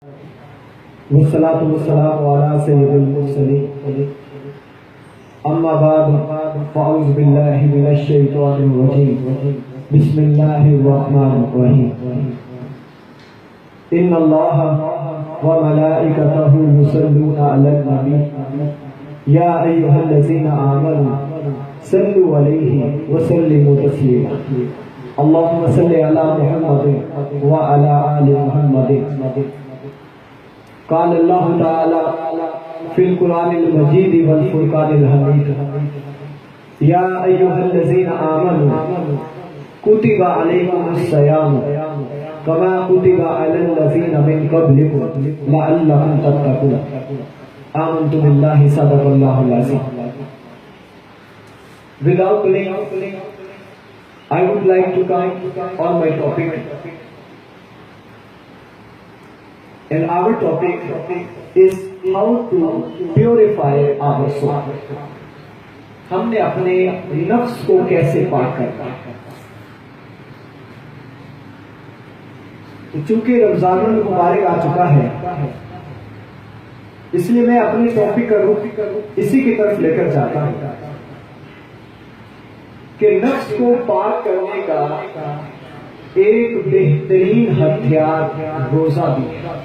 वस्सलातु वस्सलामु अला सय्यिदिल मुरसलीन अम्मा बाद फ़अऊज़ु बिल्लाहि मिनश शैतानिर रजीम बिस्मिल्लाहिर रहमानिर रहीम इन्नल्लाहा व मलाइकतहु युसल्लूना अलन नबी या अय्युहल्लज़ीना आमनू सल्लु अलैहि व सल्लिमू तस्लीमा अल्लाहुम्मा सल्लि अला मुहम्मद व अला आलि मुहम्मद क़ाल अल्लाहु तआला फ़िल क़ुरआनिल मजीद वल फ़ुरक़ानिल हमीद या अय्युहल्लज़ीना आमनू कुतिबा अलैकुमुस सियाम कमा कुतिबा अलल लज़ीना मिन क़ब्लिकुम लअल्लकुम तत्तक़ून आमनतु बिल्लाहि सदक़ल्लाहुल अज़ीम। Without delaying, I would like to come on my topic. And our topic is how to purify our soul. हमने अपने नफ्स को कैसे पाक करना है। तो चूंकि रमजानुल मुबारक आ चुका है, इसलिए मैं अपने टॉपिक का रुख इसी की तरफ लेकर जाता हूं कि नफ्स को पाक करने का एक बेहतरीन हथियार रोजा भी है।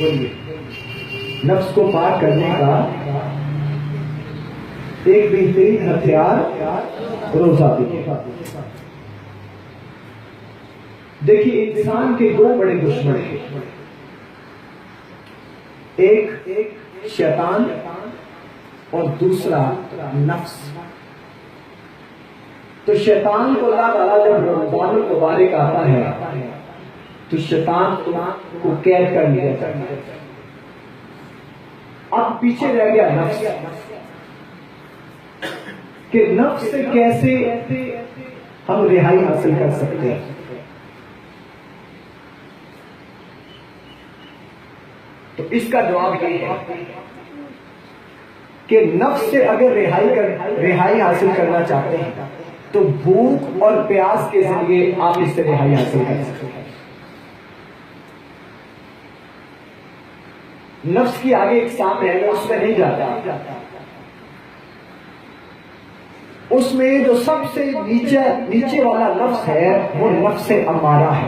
बोलिए, नफ्स को पाक करने का एक बेहतरीन हथियार रोजा भी है। देखिए, इंसान के दो बड़े दुश्मन हैं, एक शैतान और दूसरा नफ्स। तो शैतान को अल्लाह ताला जब रमजानुल मुबारक आता है तो शैतान को कैद कर लिया जाता है। अब पीछे रह गया नफ्स कि नफ्स से कैसे हम रिहाई हासिल कर सकते हैं। तो इसका जवाब ये है कि नफ्स से अगर रिहाई हासिल करना चाहते हैं तो भूख और प्यास के जरिए आप इससे रिहाई हासिल कर सकते हैं। नफ्स की आगे एक साम है, मैं उसमें नहीं जाता। उसमें जो सबसे नीचे वाला नफ्स है वो नफ्स अमारा है,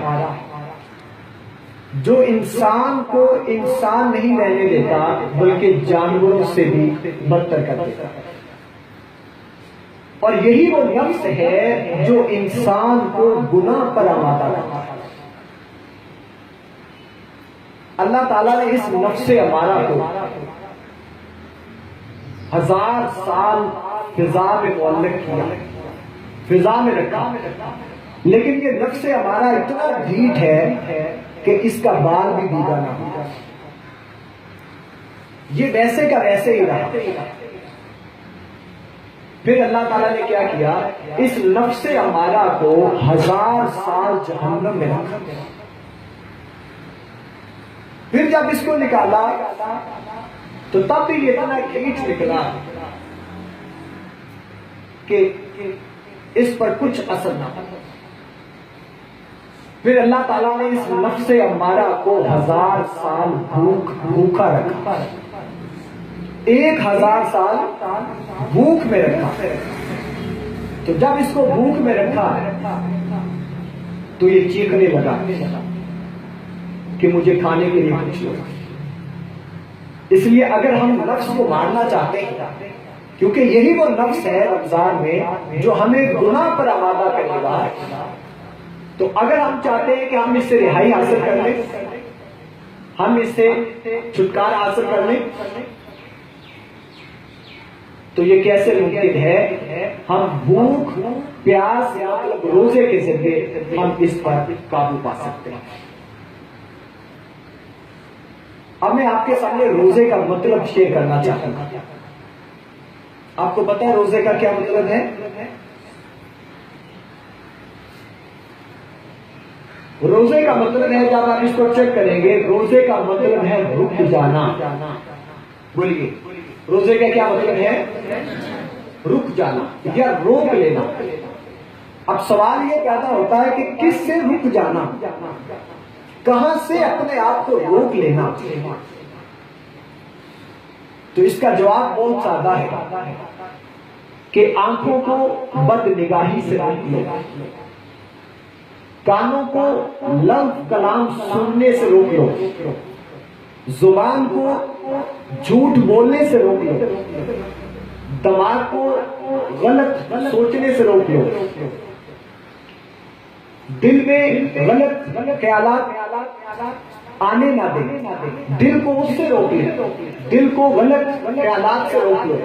जो इंसान को इंसान नहीं रहने देता बल्कि जानवरों से भी बदतर कर देता है। और यही वो नफ्स है जो इंसान को गुनाह पर आमादा करता है। अल्लाह ताला ने इस नफ्स अमारा को 1000 साल फिजा में मुअल्लक किया, फिजा में रखा, लेकिन ये नफ्स अमारा इतना ढीठ है कि इसका बाल भी भीगा ना हो, ये वैसे का वैसे ही रहा। फिर अल्लाह ताला ने क्या किया, इस नफ्स अमारा को 1000 साल जहन्नम में रखा। फिर जब इसको निकाला तो तब भी ये इतना ढीठ निकला कि इस पर कुछ असर ना था। फिर अल्लाह ताला ने इस नफ्स अम्मारा को 1000 साल भूखा रखा, 1000 साल भूख में रखा। तो जब इसको भूख में रखा तो ये चीखने लगा कि मुझे खाने के लिए कुछ लो। इसलिए अगर हम नफ्स को मारना चाहते हैं, क्योंकि यही वो नफ्स है रमजान में जो हमें गुनाह पर आमादा करेगा, तो अगर हम चाहते हैं कि हम इससे रिहाई हासिल कर लें, हम इससे छुटकारा हासिल कर लें, तो ये कैसे मुमकिन है? हम भूख प्यास मतलब रोजे के जरिए हम इस पर काबू पा सकते हैं। अब मैं आपके सामने रोजे का मतलब शेयर करना चाहता हूं। आपको पता है रोजे का क्या मतलब है? रोजे का मतलब है, जब आप इसको चेक करेंगे, रोजे का मतलब है रुक जाना। बोलिए, रोजे का क्या मतलब है? रुक जाना या रोक लेना। अब सवाल ये पैदा होता है कि किससे रुक जाना? कहां से अपने आप को रोक लेना। तो इसका जवाब बहुत सादा है कि आंखों को बदनिगाही से रोक लो, कानों को लफ्ज़ कलाम सुनने से रोक लो, जुबान को झूठ बोलने से रोक लो, दिमाग को गलत सोचने से रोक लो, दिल में गलत ख्यालात आने ना दे, दिल को उससे रोक लो, दिल को गलत ख्यालात से रोक लो,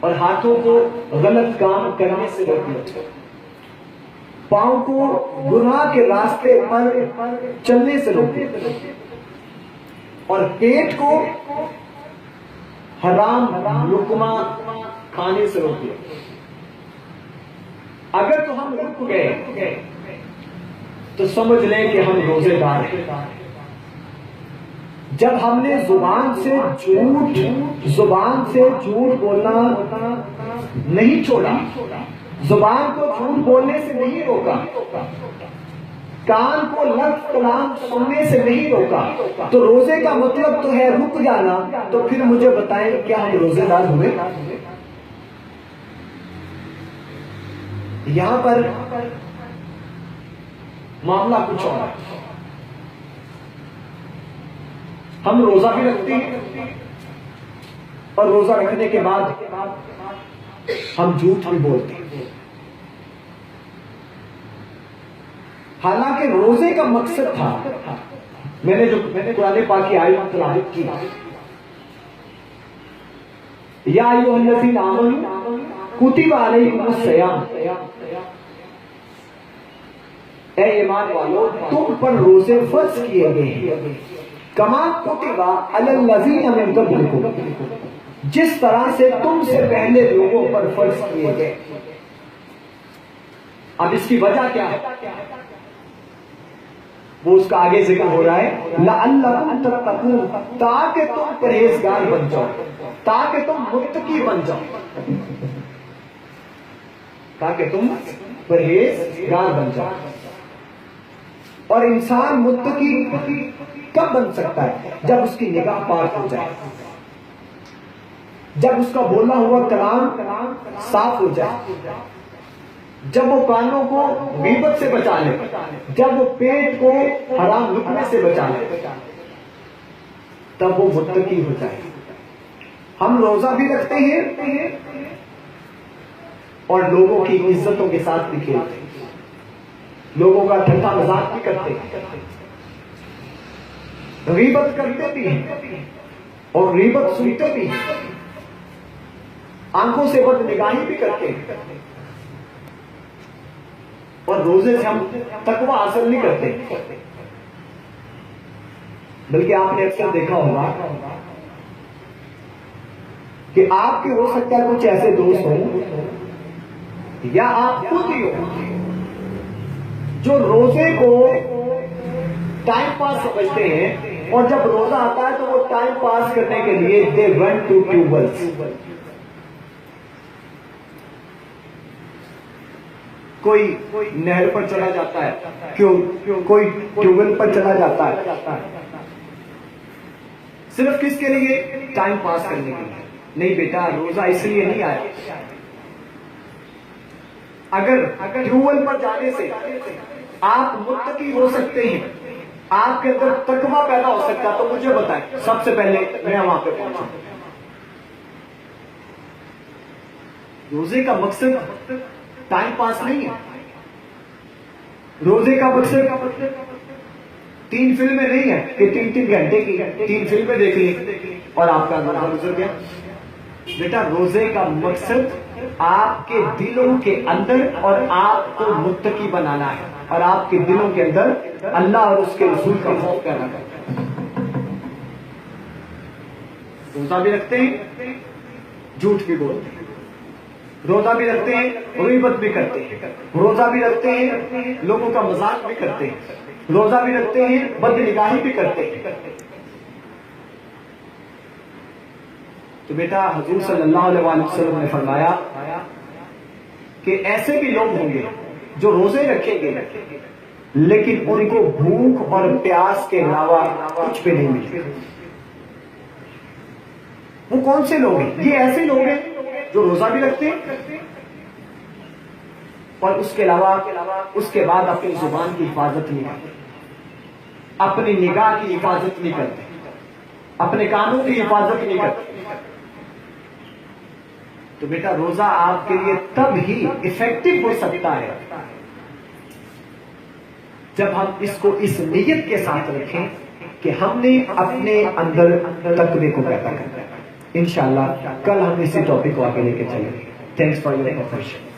और हाथों को गलत काम करने से रोक लो, पांव को गुनाह के रास्ते पर चलने से रोक लो, और पेट को हराम लुकमा खाने से रोक लो। अगर तो हम रुक गए तो समझ लें कि हम रोजेदार हैं। जब हमने जुबान से झूठ बोलना नहीं छोड़ा, जुबान को झूठ बोलने से नहीं रोका, कान को लफ्ज़ कलाम सुनने से नहीं रोका, तो रोजे का मतलब तो है रुक जाना। तो फिर मुझे बताएं, क्या हम रोजेदार हुए? यहां पर मामला कुछ और है। हम रोजा भी रखते हैं और रोजा रखने के बाद हम झूठ भी बोलते हैं। हालांकि रोजे का मकसद था, मैंने कुरान पाक की आयत तिलावत की, या अय्युहल्लज़ीना आमनू कुतिबा अलैकुमुस सियाम, ऐ ईमान वालों तुम पर रोजे फर्ज किए गए हैं, कमा कुतिबा अलल्लज़ीना मिन क़ब्लिकुम, जिस तरह से तुमसे पहले लोगों पर फर्ज किए गए। अब इसकी वजह क्या है, वो उसका आगे जिक्र हो रहा है, लअल्लकुम तत्तकून, ताकि तुम परहेजगार बन जाओ, ताकि तुम मुत्तकी बन जाओ, ताकि तुम परहेजगार बन जाओ। और इंसान मुत्तकी कब बन सकता है? जब उसकी निगाह पाक हो जाए, जब उसका बोला हुआ कलाम साफ हो जाए, जब वो कानों को गीबत से बचा ले, जब वो पेट को हराम लुकमे से बचा ले, तब वो मुत्तकी हो जाए। हम रोजा भी रखते हैं और लोगों की इज्जतों के साथ भी खेलते हैं, लोगों का ठट्ठा मजाक भी करते हैं, गीबत करते भी हैं और गीबत सुनते भी हैं, आंखों से बदनिगाही भी करते हैं, और रोजे से हम तकवा हासिल नहीं करते। बल्कि आपने अक्सर देखा होगा कि आपके हो सकता है कुछ ऐसे दोस्त हों या आप खुद ही हो जो रोजे को टाइम पास समझते हैं, और जब रोजा आता है तो वो टाइम पास करने के लिए दे वेंट टू ट्यूबवेल्स, कोई नहर पर चला जाता है, क्यों कोई ट्यूबवेल पर चला जाता है, सिर्फ किसके लिए? टाइम पास करने के लिए। नहीं बेटा, रोजा इसलिए नहीं आया। अगर ट्यूबवेल पर जाने से आप मुत्तकी हो सकते हैं, आपके अंदर तकवा पैदा हो सकता है, तो मुझे बताएं, सबसे पहले मैं वहां पे पहुंचूं। रोजे का मकसद टाइम पास नहीं है। रोजे का मकसद 3 फिल्में नहीं है कि 3-3 घंटे की 3 फिल्में देख ली और आपका रोजा गुजर गया। बेटा, रोजे का मकसद आपके दिलों के अंदर और आपको मुत्तकी बनाना है, और आपके दिलों के अंदर अल्लाह और उसके रसूल का खौफ पैदा करना है। रोजा भी रखते हैं, झूठ भी बोलते हैं, रोजा भी रखते हैं, गीबत भी करते हैं, रोजा भी रखते हैं, लोगों का मजाक भी करते हैं, रोजा भी रखते हैं, बदनिगाही भी करते हैं। तो बेटा, हुजूर सल्लल्लाहु अलैहि वसल्लम ने फरमाया कि ऐसे भी लोग होंगे जो रोजे रखेंगे लेकिन उनको भूख और प्यास के अलावा कुछ भी नहीं मिले। वो कौन से लोग हैं? ये ऐसे लोग हैं जो रोजा भी रखते हैं और उसके अलावा उसके बाद अपनी जुबान की हिफाजत नहीं करते, अपनी निगाह की हिफाजत नहीं करते, अपने कानों की हिफाजत नहीं करते। तो बेटा रोजा आपके लिए तब ही इफेक्टिव हो सकता है जब हम इसको इस नीयत के साथ रखें कि हमने अपने अंदर तकवे को पैदा करना है। इंशाअल्लाह कल हम इसी टॉपिक को आगे लेके चलेंगे। Thanks for your attention.